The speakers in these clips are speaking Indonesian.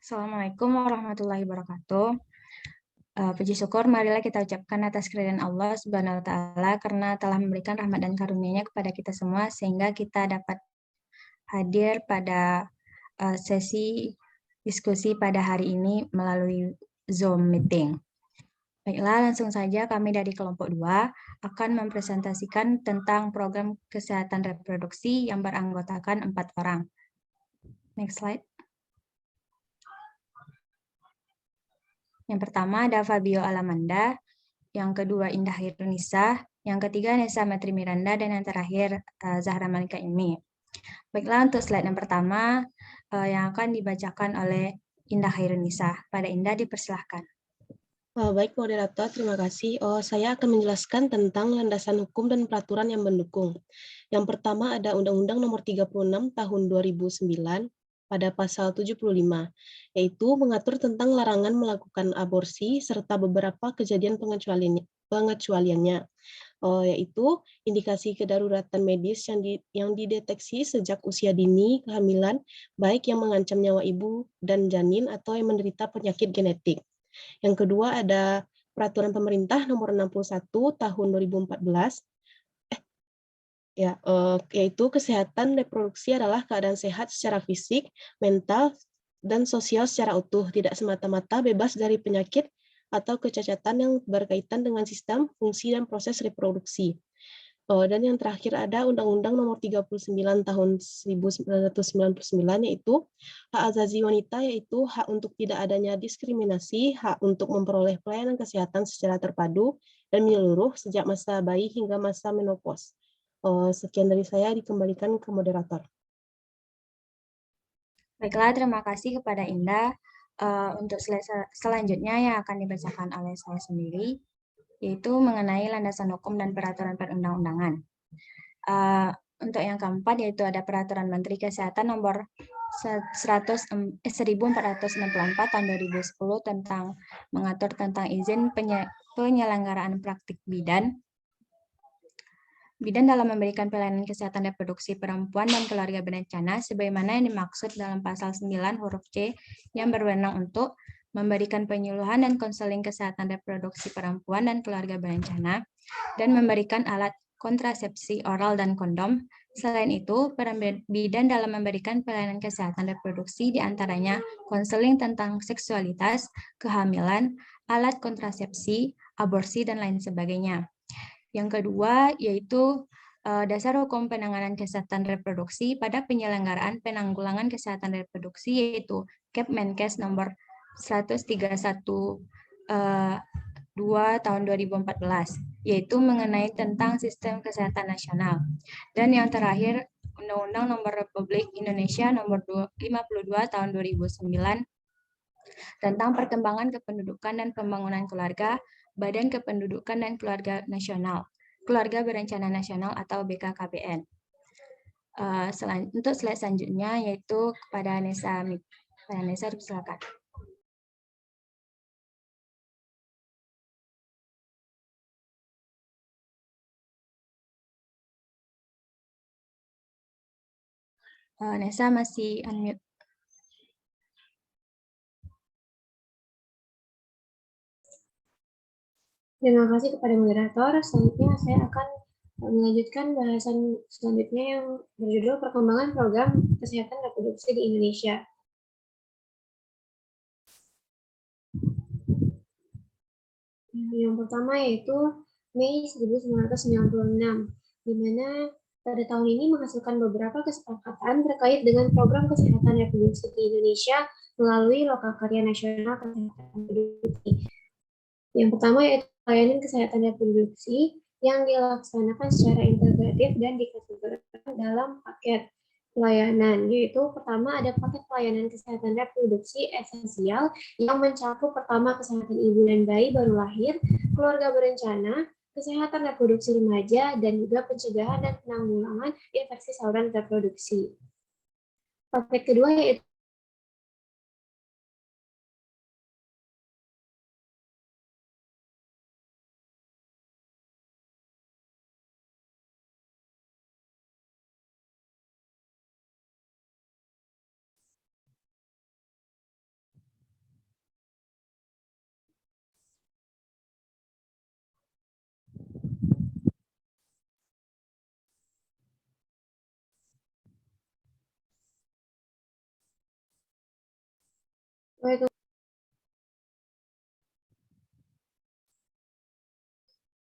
Assalamualaikum warahmatullahi wabarakatuh. Puji syukur marilah kita ucapkan atas kehadiran Allah Subhanahu wa taala karena telah memberikan rahmat dan karunia-Nya kepada kita semua sehingga kita dapat hadir pada sesi diskusi pada hari ini melalui Zoom meeting. Baiklah, langsung saja kami dari kelompok 2 akan mempresentasikan tentang program kesehatan reproduksi yang beranggotakan 4 orang. Next slide. Yang pertama ada Fabio Alamanda, yang kedua Indah Hirunisa, yang ketiga Nesa Metri Miranda, dan yang terakhir Zahra Malika Ilmi. Baiklah, untuk slide yang pertama yang akan dibacakan oleh Indah Hirunisa. Pada Indah dipersilahkan. Baik, moderator, terima kasih. Saya akan menjelaskan tentang landasan hukum dan peraturan yang mendukung. Yang pertama ada Undang-Undang Nomor 36 Tahun 2009 pada pasal 75, yaitu mengatur tentang larangan melakukan aborsi serta beberapa kejadian pengecualiannya, yaitu indikasi kedaruratan medis yang dideteksi sejak usia dini kehamilan, baik yang mengancam nyawa ibu dan janin atau yang menderita penyakit genetik. Yang kedua ada Peraturan Pemerintah Nomor 61 Tahun 2014, yaitu kesehatan reproduksi adalah keadaan sehat secara fisik, mental, dan sosial secara utuh, tidak semata-mata bebas dari penyakit atau kecacatan yang berkaitan dengan sistem, fungsi, dan proses reproduksi. Dan yang terakhir ada Undang-Undang Nomor 39 Tahun 1999, yaitu hak asasi wanita, yaitu hak untuk tidak adanya diskriminasi, hak untuk memperoleh pelayanan kesehatan secara terpadu dan menyeluruh sejak masa bayi hingga masa menopause. Sekian dari saya, dikembalikan ke moderator. Baiklah, terima kasih kepada Indah. Untuk selanjutnya yang akan dibacakan oleh saya sendiri, yaitu mengenai landasan hukum dan peraturan perundang-undangan. Untuk yang keempat, yaitu ada Peraturan Menteri Kesehatan Nomor 1464 Tahun 2010 tentang mengatur tentang izin penyelenggaraan praktik bidan dalam memberikan pelayanan kesehatan reproduksi perempuan dan keluarga berencana sebagaimana yang dimaksud dalam pasal 9 huruf C yang berwenang untuk memberikan penyuluhan dan konseling kesehatan reproduksi perempuan dan keluarga berencana dan memberikan alat kontrasepsi oral dan kondom. Selain itu, peran bidan dalam memberikan pelayanan kesehatan reproduksi diantaranya konseling tentang seksualitas, kehamilan, alat kontrasepsi, aborsi, dan lain sebagainya. Yang kedua, yaitu dasar hukum penanganan kesehatan reproduksi pada penyelenggaraan penanggulangan kesehatan reproduksi, yaitu Kepmenkes nomor 131 Tahun 2014, yaitu mengenai tentang sistem kesehatan nasional. Dan yang terakhir, Undang-Undang Nomor Republik Indonesia nomor 52 Tahun 2009 tentang perkembangan kependudukan dan pembangunan keluarga, Badan Kependudukan dan Keluarga Nasional, Keluarga Berencana Nasional atau BKKBN. Untuk slide selanjutnya yaitu kepada Nesa. Nesa, silakan. Nesa masih unmute. Terima kasih kepada moderator. Selanjutnya saya akan melanjutkan bahasan selanjutnya yang berjudul Perkembangan Program Kesehatan Reproduksi di Indonesia. Yang pertama yaitu Mei 1996, di mana pada tahun ini menghasilkan beberapa kesepakatan terkait dengan program kesehatan reproduksi di Indonesia melalui Lokakarya Nasional Kesehatan Reproduksi. Yang pertama yaitu pelayanan kesehatan reproduksi yang dilaksanakan secara integratif dan dikategorikan dalam paket pelayanan, yaitu pertama ada paket pelayanan kesehatan reproduksi esensial yang mencakup pertama kesehatan ibu dan bayi baru lahir, keluarga berencana, kesehatan reproduksi remaja, dan juga pencegahan dan penanggulangan infeksi saluran reproduksi. Paket kedua yaitu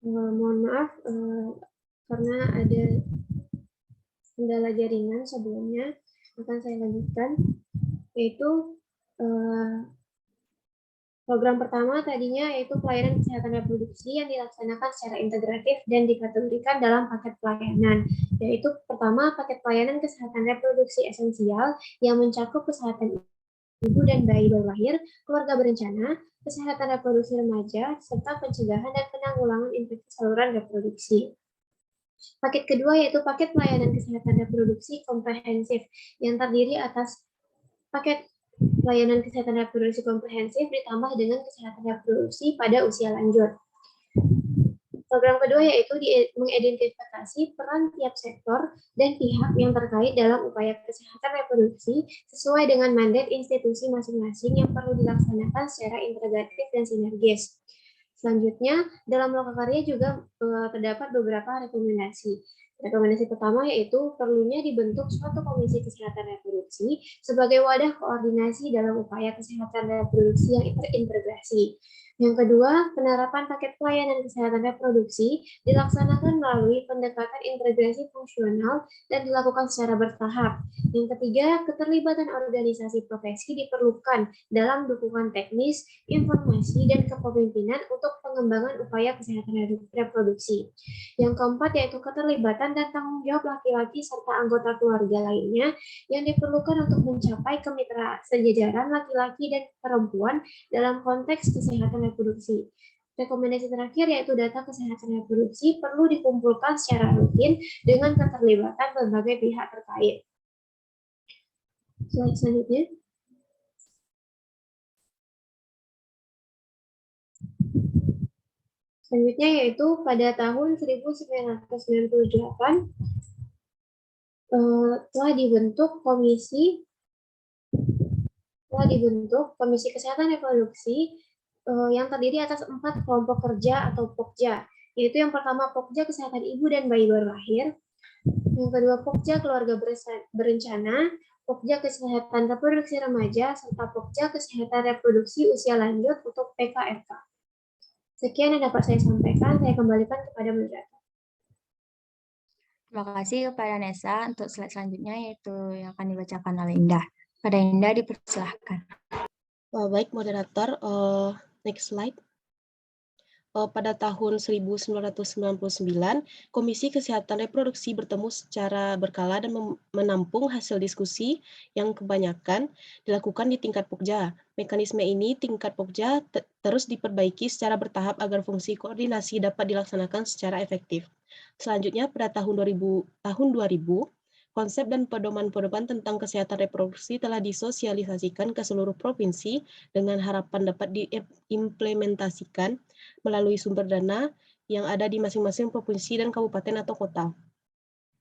Mohon maaf karena ada kendala jaringan sebelumnya. Akan saya lanjutkan, yaitu program pertama tadinya yaitu pelayanan kesehatan reproduksi yang dilaksanakan secara integratif dan dikategorikan dalam paket pelayanan, yaitu pertama paket pelayanan kesehatan reproduksi esensial yang mencakup kesehatan ibu dan bayi baru lahir, keluarga berencana, kesehatan reproduksi remaja, serta pencegahan dan penanggulangan infeksi saluran reproduksi. Paket kedua yaitu paket pelayanan kesehatan reproduksi komprehensif yang terdiri atas paket pelayanan kesehatan reproduksi komprehensif ditambah dengan kesehatan reproduksi pada usia lanjut. Program kedua yaitu mengidentifikasi peran tiap sektor dan pihak yang terkait dalam upaya kesehatan reproduksi sesuai dengan mandat institusi masing-masing yang perlu dilaksanakan secara integratif dan sinergis. Selanjutnya, dalam lokakarya juga terdapat beberapa rekomendasi. Rekomendasi pertama yaitu perlunya dibentuk suatu komisi kesehatan reproduksi sebagai wadah koordinasi dalam upaya kesehatan reproduksi yang terintegrasi. Yang kedua, penerapan paket pelayanan kesehatan reproduksi dilaksanakan melalui pendekatan integrasi fungsional dan dilakukan secara bertahap. Yang ketiga, keterlibatan organisasi profesi diperlukan dalam dukungan teknis, informasi, dan kepemimpinan untuk pengembangan upaya kesehatan reproduksi. Yang keempat, yaitu keterlibatan dan tanggung jawab laki-laki serta anggota keluarga lainnya yang diperlukan untuk mencapai kemitraan sejajaran laki-laki dan perempuan dalam konteks kesehatan reproduksi. Rekomendasi terakhir yaitu data kesehatan reproduksi perlu dikumpulkan secara rutin dengan keterlibatan berbagai pihak terkait. Slide selanjutnya. Selanjutnya yaitu pada tahun 1998 telah dibentuk Komisi Kesehatan Reproduksi yang terdiri atas 4 kelompok kerja atau Pokja, yaitu yang pertama Pokja Kesehatan Ibu dan Bayi Baru Lahir, yang kedua Pokja Keluarga Berencana, Pokja Kesehatan Reproduksi Remaja, serta Pokja Kesehatan Reproduksi Usia Lanjut untuk PKRK. Sekian yang dapat saya sampaikan, saya kembalikan kepada moderator. Terima kasih kepada Nesa. Untuk slide selanjutnya yaitu yang akan dibacakan oleh Indah. Pada Indah dipersilahkan. Baik, moderator. Next slide. Pada tahun 1999, Komisi Kesehatan Reproduksi bertemu secara berkala dan menampung hasil diskusi yang kebanyakan dilakukan di tingkat Pokja. Mekanisme ini tingkat Pokja terus diperbaiki secara bertahap agar fungsi koordinasi dapat dilaksanakan secara efektif. Selanjutnya, pada tahun 2000, konsep dan pedoman-pedoman tentang kesehatan reproduksi telah disosialisasikan ke seluruh provinsi dengan harapan dapat diimplementasikan melalui sumber dana yang ada di masing-masing provinsi dan kabupaten atau kota.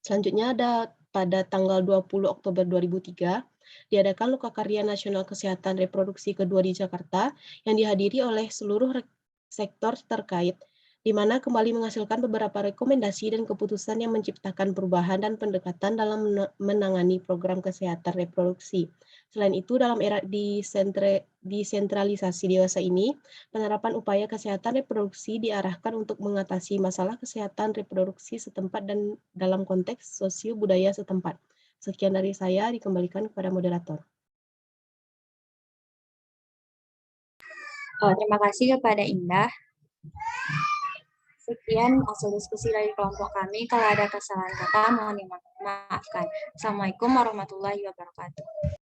Selanjutnya ada pada tanggal 20 Oktober 2003, diadakan Lokakarya Nasional Kesehatan Reproduksi kedua di Jakarta yang dihadiri oleh seluruh sektor terkait, di mana kembali menghasilkan beberapa rekomendasi dan keputusan yang menciptakan perubahan dan pendekatan dalam menangani program kesehatan reproduksi. Selain itu, dalam era desentralisasi dewasa ini, penerapan upaya kesehatan reproduksi diarahkan untuk mengatasi masalah kesehatan reproduksi setempat dan dalam konteks sosio-budaya setempat. Sekian dari saya, dikembalikan kepada moderator. Terima kasih kepada Indah. Sekian hasil diskusi dari kelompok kami. Kalau ada kesalahan kata, mohon dimaafkan. Assalamualaikum warahmatullahi wabarakatuh.